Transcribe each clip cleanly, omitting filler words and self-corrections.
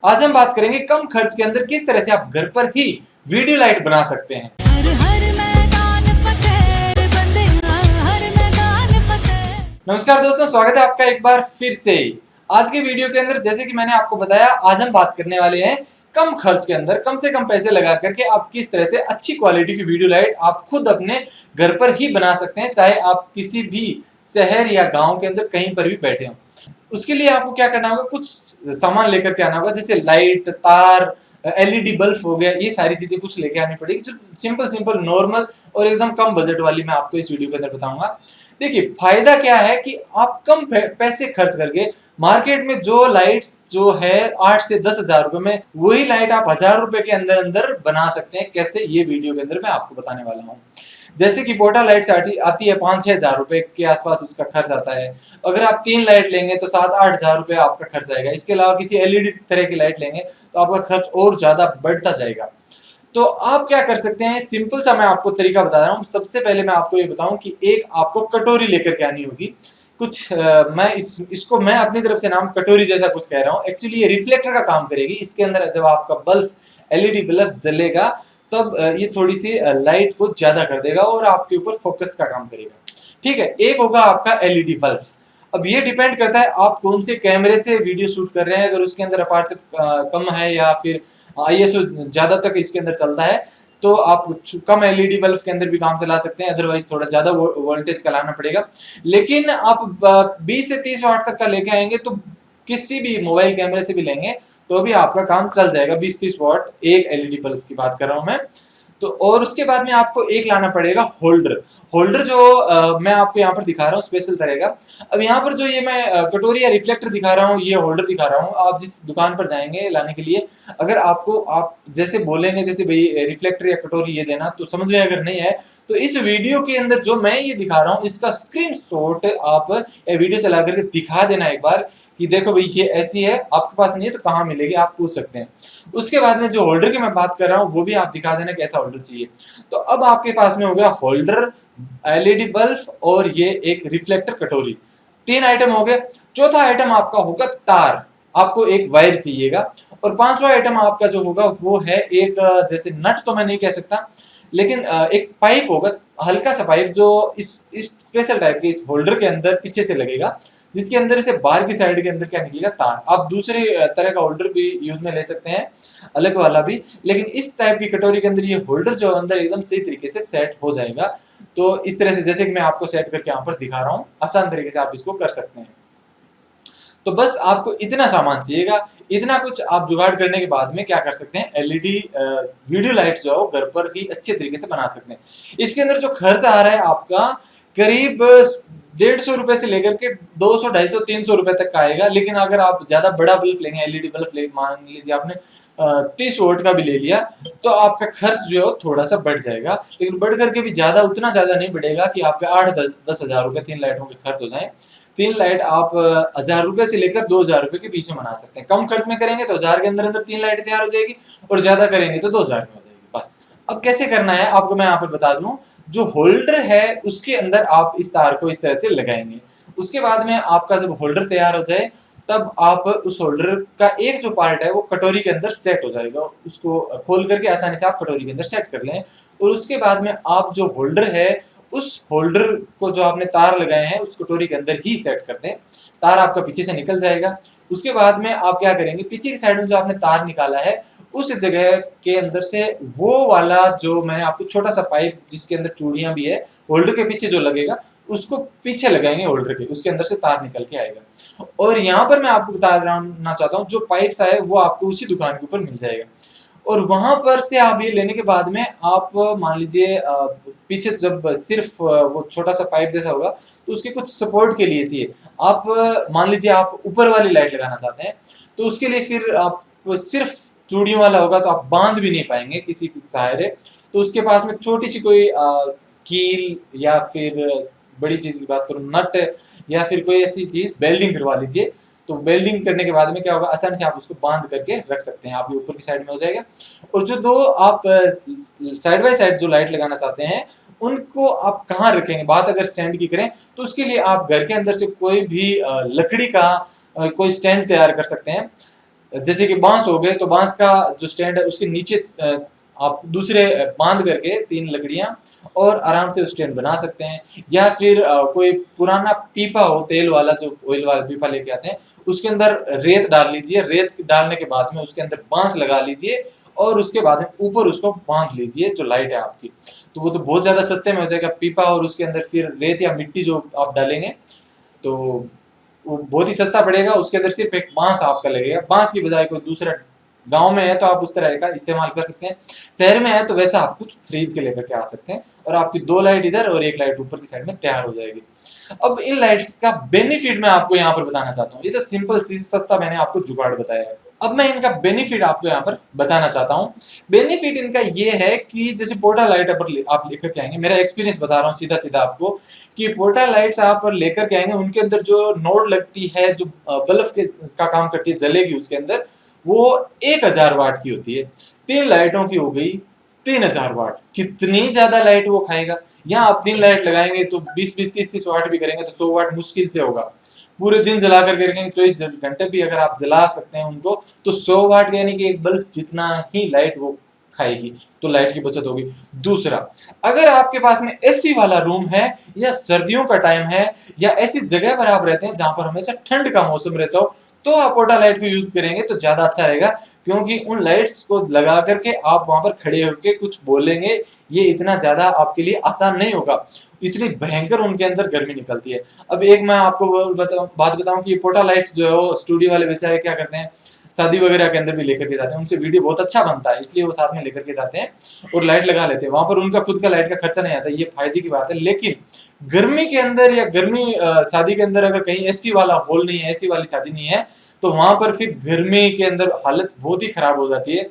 आज हम बात करेंगे कम खर्च के अंदर किस तरह से आप घर पर ही वीडियो लाइट बना सकते हैं। नमस्कार दोस्तों, स्वागत है आपका एक बार फिर से। आज के वीडियो के अंदर जैसे कि मैंने आपको बताया, आज हम बात करने वाले हैं कम खर्च के अंदर कम से कम पैसे लगा करके आप किस तरह से अच्छी क्वालिटी की वीडियो लाइट आप खुद अपने घर पर ही बना सकते हैं, चाहे आप किसी भी शहर या गांव के अंदर कहीं पर भी बैठे हो। उसके लिए आपको क्या करना होगा, कुछ सामान लेकर के आना होगा, जैसे लाइट, तार, एलईडी बल्ब हो गया, ये सारी चीजें कुछ लेके आनी पड़ेगी। जो सिंपल सिंपल नॉर्मल और एकदम कम बजट वाली मैं आपको इस वीडियो के अंदर बताऊंगा। देखिए, फायदा क्या है कि आप कम पैसे खर्च करके मार्केट में जो लाइट्स जो है 8 से 10 हजार रुपए में, वही लाइट आप 1000 रुपए के अंदर अंदर बना सकते हैं। कैसे, ये वीडियो के अंदर मैं आपको बताने वाला हूँ। जैसे कि पोर्टा लाइट्स आती है 5-6 हजार रुपए के आसपास उसका खर्च आता है। अगर आप 3 लाइट लेंगे तो 7-8 हजार रुपए आपका खर्च आएगा। इसके अलावा किसी एलईडी तरह की लाइट लेंगे तो आपका खर्च और ज्यादा बढ़ता जाएगा। तो आप क्या कर सकते हैं, सिंपल सा मैं आपको तरीका बता रहा हूँ। सबसे पहले मैं आपको ये बताऊं कि एक आपको कटोरी लेकर के आनी होगी। कुछ मैं इसको मैं अपनी तरफ से नाम कटोरी जैसा कुछ कह रहा हूँ। एक्चुअली ये रिफ्लेक्टर का काम करेगी। इसके अंदर जब आपका बल्ब, एलईडी बल्ब जलेगा तब ये थोड़ी सी लाइट को ज्यादा कर देगा और आपके ऊपर फोकस का काम करेगा। ठीक है, एक होगा आपका एलईडी बल्ब। अब ये डिपेंड करता है आप कौन से कैमरे से वीडियो शूट कर रहे हैं। अगर उसके अंदर अपर्चर कम है या फिर आईएसओ ज्यादा तक इसके अंदर चलता है तो आप कम एलईडी बल्ब के अंदर भी काम चला सकते हैं। अदरवाइज थोड़ा ज्यादा वोल्टेज का लाना पड़ेगा। लेकिन आप 20 से 30 वाट तक का लेके आएंगे तो किसी भी मोबाइल कैमरे से भी लेंगे तो भी आपका काम चल जाएगा। 20-30 वाट एक एलईडी बल्ब की बात कर रहा हूं मैं। तो और उसके बाद में आपको एक लाना पड़ेगा होल्डर। होल्डर जो मैं आपको यहाँ पर दिखा रहा हूँ स्पेशल तरह का। अब यहाँ पर जो ये मैं कटोरी या रिफ्लेक्टर दिखा रहा हूँ, ये होल्डर दिखा रहा हूँ। आप जिस दुकान पर जाएंगे लाने के लिए, अगर आप जैसे बोलेंगे जैसे भाई रिफ्लेक्टर या कटोरी ये देना, तो समझ में अगर नहीं है तो इस वीडियो के अंदर जो मैं ये दिखा रहा हूँ इसका स्क्रीनशॉट आप वीडियो चला करके दिखा देना एक बार कि देखो भाई ये ऐसी है, आपके पास नहीं है तो कहाँ मिलेगी, आप पूछ सकते हैं। उसके बाद में जो होल्डर की मैं बात कर रहा हूँ वो भी आप दिखा देना कैसा होल्डर चाहिए। तो अब आपके पास में हो गया होल्डर, एलईडी बल्ब और ये एक रिफ्लेक्टर कटोरी। 3 आइटम हो गए। चौथा आइटम आपका होगा तार। आपको एक वायर चाहिएगा। और 5वां आइटम आपका जो होगा वो है एक जैसे नट तो मैं नहीं कह सकता, लेकिन एक पाइप होगा, हल्का सा पाइप जो इस स्पेशल टाइप के इस होल्डर के अंदर पीछे से लगेगा, जिसके अंदर से बाहर की साइड के अंदर क्या निकलेगा, तार। आप दूसरे तरह का होल्डर भी यूज में ले सकते हैं, अलग वाला भी, लेकिन इस टाइप की कटोरी के अंदर ये होल्डर जो अंदर एकदम सही तरीके से सेट हो जाएगा। तो इस तरह से जैसे कि मैं आपको सेट करके यहाँ पर दिखा रहा हूँ, आसान तरीके से आप इसको कर सकते हैं। तो बस आपको इतना सामान चाहिएगा। इतना कुछ आप जुगाड़ करने के बाद में क्या कर सकते हैं, एलईडी वीडियो लाइट जो है घर पर ही अच्छे तरीके से बना सकते हैं। इसके अंदर जो खर्च आ रहा है आपका करीब 150 रुपए से लेकर के 200, 250, 300 रुपए तक का आएगा। लेकिन अगर आप ज्यादा बड़ा बल्ब लेंगे, एलईडी बल्ब ले, मान लीजिए आपने 30 वोल्ट का भी ले लिया, तो आपका खर्च जो है थोड़ा सा बढ़ जाएगा। लेकिन बढ़ करके भी उतना ज्यादा नहीं बढ़ेगा कि आपके 8-10 हजार रुपए 3 लाइटों के खर्च हो जाए। 3 लाइट आप 1000 रुपए से लेकर 2000 रुपए के बीच में बना सकते हैं। कम खर्च में करेंगे तो 1000 के अंदर अंदर 3 लाइट तैयार हो जाएगी, और ज्यादा करेंगे तो 2000 में हो जाएगी। बस अब कैसे करना है आपको मैं यहाँ पर बता दूं। जो होल्डर है उसके अंदर आप इस तार को इस तरह से लगाएंगे। उसके बाद में आपका जब होल्डर तैयार हो जाए तब आप उस होल्डर का एक जो पार्ट है वो कटोरी के अंदर सेट हो जाएगा। उसको खोल करके आसानी से आप कटोरी के अंदर सेट कर लें। और उसके बाद में आप जो होल्डर है उस होल्डर को जो आपने तार लगाए हैं उस कटोरी के अंदर ही सेट कर दें। तार आपका पीछे से निकल जाएगा। उसके बाद में आप क्या करेंगे, पीछे की साइड में जो आपने तार निकाला है उस जगह के अंदर से वो वाला जो मैंने आपको छोटा सा पाइप जिसके अंदर चूड़ियां भी है, होल्डर के पीछे जो लगेगा उसको पीछे लगाएंगे होल्डर के, उसके अंदर से तार निकल के आएगा। और यहाँ पर मैं आपको बताना चाहता हूँ, जो पाइप्स आए वो आपको उसी दुकान के ऊपर मिल जाएगा। और वहां पर से आप ये लेने के बाद में आप मान लीजिए पीछे जब सिर्फ वो छोटा सा पाइप जैसा होगा तो उसके कुछ सपोर्ट के लिए चाहिए। आप मान लीजिए आप ऊपर वाली लाइट लगाना चाहते हैं तो उसके लिए फिर आप सिर्फ चूड़ियों वाला होगा तो आप बांध भी नहीं पाएंगे किसी सहारे। तो उसके पास में छोटी सी कोई कील या फिर बड़ी चीज की बात करूं नट या फिर कोई ऐसी चीज वेल्डिंग करवा लीजिए। तो वेल्डिंग करने के बाद में क्या होगा, आसानी से आप उसको बांध करके रख सकते हैं। आप ये ऊपर की साइड में हो जाएगा। और जो दो आप साइड बाय साइड जो लाइट लगाना चाहते हैं उनको आप कहाँ रखेंगे, बात अगर स्टैंड की करें तो उसके लिए आप घर के अंदर से कोई भी लकड़ी का कोई स्टैंड तैयार कर सकते हैं। जैसे कि बांस हो गए, तो बांस का जो स्टैंड है उसके नीचे आप दूसरे बांध करके 3 लकड़ियां और आराम से स्टैंड बना सकते हैं। या फिर कोई पुराना पीपा हो तेल वाला, जो ऑयल वाला पीपा लेके आते हैं, उसके अंदर रेत डाल लीजिए। रेत डालने के बाद में उसके अंदर बांस लगा लीजिए और उसके बाद में ऊपर उसको बांध लीजिए जो लाइट है आपकी। तो वो तो बहुत ज्यादा सस्ते में हो जाएगा पीपा, और उसके अंदर फिर रेत या मिट्टी जो आप डालेंगे तो वो बहुत ही सस्ता पड़ेगा। उसके अंदर सिर्फ एक बांस आपका लगेगा, बांस की बजाय कोई दूसरा, गांव में है तो आप उस तरह का इस्तेमाल कर सकते हैं, शहर में है तो वैसा आप कुछ खरीद के लेकर के आ सकते हैं, और आपकी 2 लाइट इधर और 1 लाइट ऊपर की साइड में तैयार हो जाएगी। अब इन लाइट्स का बेनिफिट मैं आपको यहाँ पर बताना चाहता हूँ। ये तो सिंपल सी सस्ता मैंने आपको जुगाड़ बताया है। अब मैं इनका बेनिफिट आपको यहाँ पर बताना चाहता हूँ। बेनिफिट इनका ये है कि जैसे पोर्टा लाइट आप लेकर के आएंगे, मेरा एक्सपीरियंस बता रहा हूँ सीधा सीधा आपको, कि पोर्टा लाइट्स आप लेकर के आएंगे, उनके अंदर जो नोड लगती है, जो बल्ब का काम करती है, जलेगी उसके अंदर, वो 1000 वाट की होती है। 3 लाइटों की हो गई 3000 वाट। कितनी ज्यादा लाइट वो खाएगा। यहाँ आप 3 लाइट लगाएंगे तो 20-20, 30-30 वाट भी करेंगे तो 100 वाट मुश्किल से होगा। पूरे दिन जला करके रखेंगे, 24 घंटे भी अगर आप जला सकते हैं उनको, तो 100 वाट यानी कि एक बल्ब जितना ही लाइट वो खाएगी, तो लाइट की बचत होगी। दूसरा, अगर आपके पास में एसी वाला रूम है, या सर्दियों का टाइम है, या ऐसी जगह पर आप रहते हैं जहां पर हमेशा ठंड का मौसम रहता हो, तो आप पोर्टा लाइट को यूज करेंगे तो ज्यादा अच्छा रहेगा। क्योंकि उन लाइट्स को लगा करके आप वहां पर खड़े होकर कुछ बोलेंगे, ये इतना ज्यादा आपके लिए आसान नहीं होगा, इतनी भयंकर उनके अंदर गर्मी निकलती है। अब एक मैं आपको बात बताऊं कि पोर्टा लाइट्स जो है वो स्टूडियो वाले बेचारे क्या करते हैं, शादी वगैरह के अंदर भी लेकर के जाते हैं, उनसे वीडियो बहुत अच्छा बनता है इसलिए वो साथ में लेकर के जाते हैं और लाइट लगा लेते हैं। वहां पर उनका खुद का लाइट का खर्चा नहीं आता, ये फायदे की बात है। लेकिन गर्मी के अंदर, या गर्मी शादी के अंदर अगर कहीं एसी वाला हॉल नहीं है, एसी वाली शादी नहीं है, तो वहां पर फिर गर्मी के अंदर हालत बहुत ही खराब हो जाती है।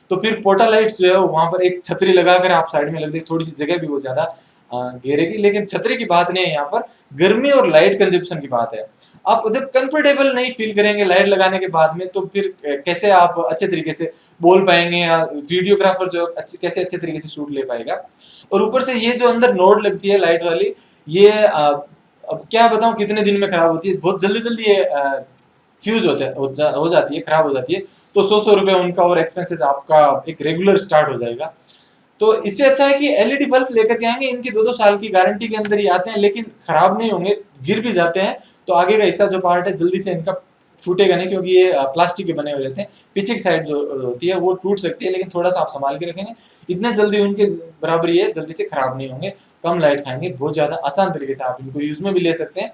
तो फिर पोर्टा लाइट्स जो है वहां पर एक छतरी लगाकर आप साइड में लग दे, थोड़ी सी जगह भी वो ज्यादा घेरेगी, लेकिन छतरी की बात नहीं है, यहाँ पर गर्मी और लाइट कंजप्शन की बात है। आप जब कंफर्टेबल नहीं फील करेंगे लाइट लगाने के बाद में, तो फिर कैसे आप अच्छे तरीके से बोल पाएंगे, या वीडियोग्राफर जो कैसे अच्छे तरीके से शूट ले पाएगा। और ऊपर से ये जो अंदर नोड लगती है लाइट वाली, ये अब क्या बताऊं कितने दिन में खराब होती है, बहुत जल्दी जल्दी ये फ्यूज हो जाती है, खराब हो जाती है। तो 100 रुपए उनका और एक्सपेंसेस आपका एक रेगुलर स्टार्ट हो जाएगा। तो इससे अच्छा है कि एलईडी बल्ब लेकर के आएंगे, इनकी 2-2 साल की गारंटी के अंदर ही आते हैं, लेकिन खराब नहीं होंगे। गिर भी जाते हैं तो आगे का हिस्सा जो पार्ट है जल्दी से इनका फूटेगा नहीं, क्योंकि ये प्लास्टिक के बने हुए रहते हैं। पीछे की साइड जो होती है वो टूट सकती है, लेकिन थोड़ा सा आप संभाल के रखेंगे, इतने जल्दी उनके बराबरी है, जल्दी से खराब नहीं होंगे, कम लाइट खाएंगे, बहुत ज्यादा आसान तरीके से आप इनको यूज में भी ले सकते हैं।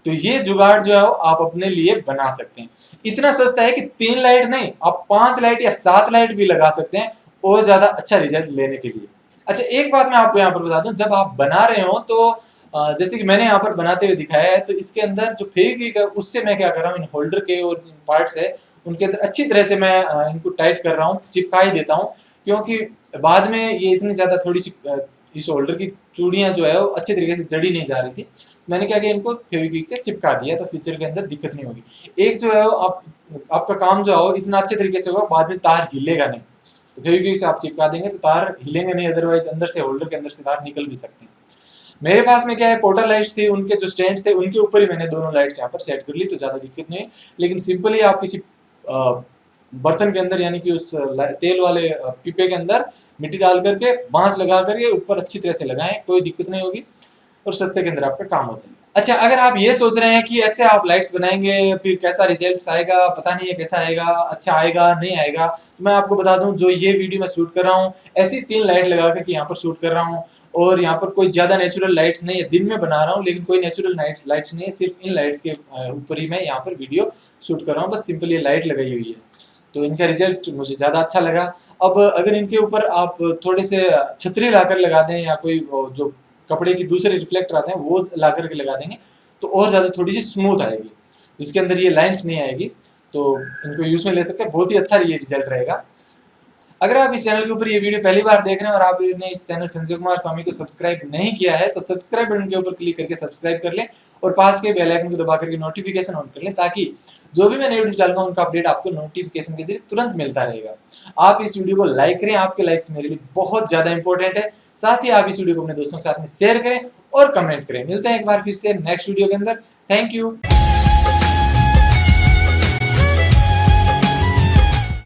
तो ये जुगाड़ जो है आप अपने लिए बना सकते हैं। इतना सस्ता है कि 3 लाइट नहीं, आप 5 लाइट या 7 लाइट भी लगा सकते हैं और ज्यादा अच्छा रिजल्ट लेने के लिए। अच्छा, एक बात मैं आपको यहाँ पर बता दूं, जब आप बना रहे हो तो जैसे कि मैंने यहाँ पर बनाते हुए दिखाया है, तो इसके अंदर जो फेविक्विक है उससे मैं क्या कर रहा हूँ, इन होल्डर के और जिन पार्ट्स है उनके अंदर अच्छी तरह से मैं इनको टाइट कर रहा हूँ, चिपका ही देता हूँ। क्योंकि बाद में ये इतनी ज्यादा थोड़ी सी इस होल्डर की चूड़ियां जो है वो अच्छे तरीके से जड़ी नहीं जा रही थी, मैंने क्या किया, इनको फेविक्विक से चिपका दिया, तो फ्यूचर के अंदर दिक्कत नहीं होगी। एक जो है आपका काम जो है इतना अच्छे तरीके से होगा, बाद में तार हिलेगा नहीं। तो फेविक्विक से आप चिपका देंगे तो तार हिलेंगे नहीं, अदरवाइज अंदर से होल्डर के अंदर से तार निकल भी सकते हैं। मेरे पास में क्या है, पोर्टा लाइट्स थी, उनके जो स्टैंड थे उनके ऊपर ही मैंने दोनों लाइट्स यहाँ पर सेट कर ली, तो ज्यादा दिक्कत नहीं है। लेकिन सिंपली आप किसी बर्तन के अंदर, यानी कि उस तेल वाले पीपे के अंदर मिट्टी डाल करके बांस लगा करके ऊपर अच्छी तरह से लगाएं, कोई दिक्कत नहीं होगी और सस्ते के अंदर आपका काम हो जाएगा। अच्छा, अगर आप ये सोच रहे हैं कि ऐसे आप लाइट्स बनाएंगे फिर कैसा रिजल्ट आएगा, पता नहीं है कैसा आएगा, अच्छा आएगा नहीं आएगा, तो मैं आपको बता दूं, जो ये वीडियो मैं शूट कर रहा हूँ ऐसी 3 लाइट लगा करके यहाँ पर शूट कर रहा हूँ, और यहाँ पर कोई ज्यादा नेचुरल लाइट्स नहीं है, दिन में बना रहा हूँ लेकिन कोई नेचुरल लाइट्स नहीं है, सिर्फ इन लाइट्स के ऊपर ही मैं यहाँ पर वीडियो शूट कर रहा हूँ, बस सिंपल ये लाइट लगाई हुई है। तो इनका रिजल्ट मुझे ज्यादा अच्छा लगा। अब अगर इनके ऊपर आप थोड़े से छतरी लाकर लगा दें, या कोई जो कपड़े की दूसरे रिफ्लेक्टर आते हैं वो ला करके लगा देंगे, तो और ज्यादा थोड़ी सी स्मूथ आएगी, जिसके अंदर ये लाइंस नहीं आएगी, तो इनको यूज में ले सकते हैं, बहुत ही अच्छा ये रिजल्ट रहेगा। अगर आप इस चैनल के ऊपर ये वीडियो पहली बार देख रहे हैं और आपने इस चैनल संजय कुमार स्वामी को सब्सक्राइब नहीं किया है, तो सब्सक्राइब बटन के ऊपर क्लिक करके सब्सक्राइब कर लें और पास के बेल आइकन को दबा करके नोटिफिकेशन ऑन कर लें, ताकि जो भी मैं वीडियो डालूंगा उनका अपडेट आपको नोटिफिकेशन के जरिए तुरंत मिलता रहेगा। आप इस वीडियो को लाइक करें, आपके लाइक्स मेरे लिए बहुत ज्यादा इंपॉर्टेंट है। साथ ही आप इस वीडियो को अपने दोस्तों के साथ में शेयर करें और कमेंट करें। मिलते हैं एक बार फिर से नेक्स्ट वीडियो के अंदर। Thank you.